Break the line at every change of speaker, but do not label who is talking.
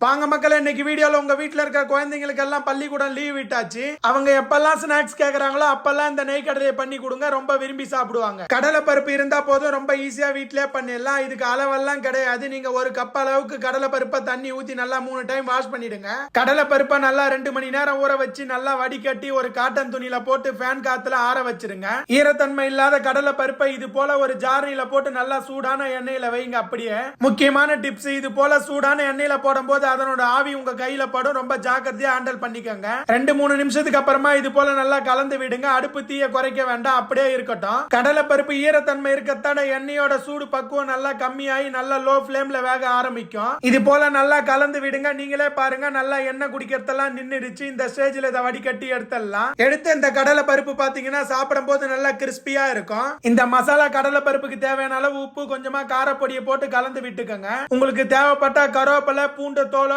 வாங்க மக்களே, இன்னைக்கு வீடியோல உங்க வீட்ல இருக்க குழந்தைங்களுக்கு எல்லாம் பள்ளிக்கூடம் லீவ் விட்டாச்சு. அவங்க எப்பெல்லாம் ஸ்நாக்ஸ் கேக்குறாங்களோ அப்பெல்லாம் இந்த நெய் கடலையை பண்ணி கொடுங்க, ரொம்ப விரும்பி சாப்பிடுவாங்க. கடலை பருப்பு இருந்தா போதும், ரொம்ப ஈஸியா வீட்லயே பண்ணிடலாம். இதுக்கு அளவெல்லாம் கிடையாது. நீங்க ஒரு கப் அளவுக்கு கடலை பருப்பை தண்ணி ஊத்தி நல்லா 3 டைம் வாஷ் பண்ணிடுங்க. கடலை பருப்பை நல்லா 2 மணி நேரம் ஊற வச்சு நல்லா வடிகட்டி ஒரு காட்டன் துணியில போட்டு ஃபேன் காத்துல ஆற வச்சிருங்க. ஈரத்தன்மை இல்லாத கடலை பருப்பை இது போல ஒரு ஜாரியில போட்டு நல்லா சூடான எண்ணெயில வைங்க. அப்படியே முக்கியமான டிப்ஸ், இது போல சூடான எண்ணெயில போடும் போது அதனோட ஆவி உங்க கையில படும். ரொம்ப ஜாக்கிரதையா ஹேண்டில் பண்ணிக்கோங்க. 2-3 நிமிஷத்துக்கு அப்புறமா இது போல நல்லா கலந்து விடுங்க. அடுப்பு தீய குறைக்க வேண்டாம், அப்படியே இருக்கட்டும். கடலை பருப்பு ஈரத்தன்மை இருக்கத்தான எண்ணெயோட சூடு பக்குவம் நல்லா கம்மியாகி நல்லா லோ ஃபிளேம்ல வேக ஆரம்பிக்கும். இது போல நல்லா கலந்து விடுங்க. நீங்களே பாருங்க, நல்லா எண்ணெய் குடிக்கிறதெல்லாம் நின்னுடுச்சு. இந்த ஸ்டேஜ்ல இதை வடிகட்டி எடுத்துடலாம். எடுத்து இந்த கடலை பருப்பு பாத்தீங்கன்னா சாப்பிடும் போது நல்லா கிறிஸ்பியா இருக்கும். இந்த மசாலா கடலை பருப்புக்கு தேவையான அளவு உப்பு, கொஞ்சமா காரப்பொடியை போட்டு கலந்து விட்டுக்கோங்க. உங்களுக்கு தேவைப்பட்ட கருவேப்பிலை, பூண்டு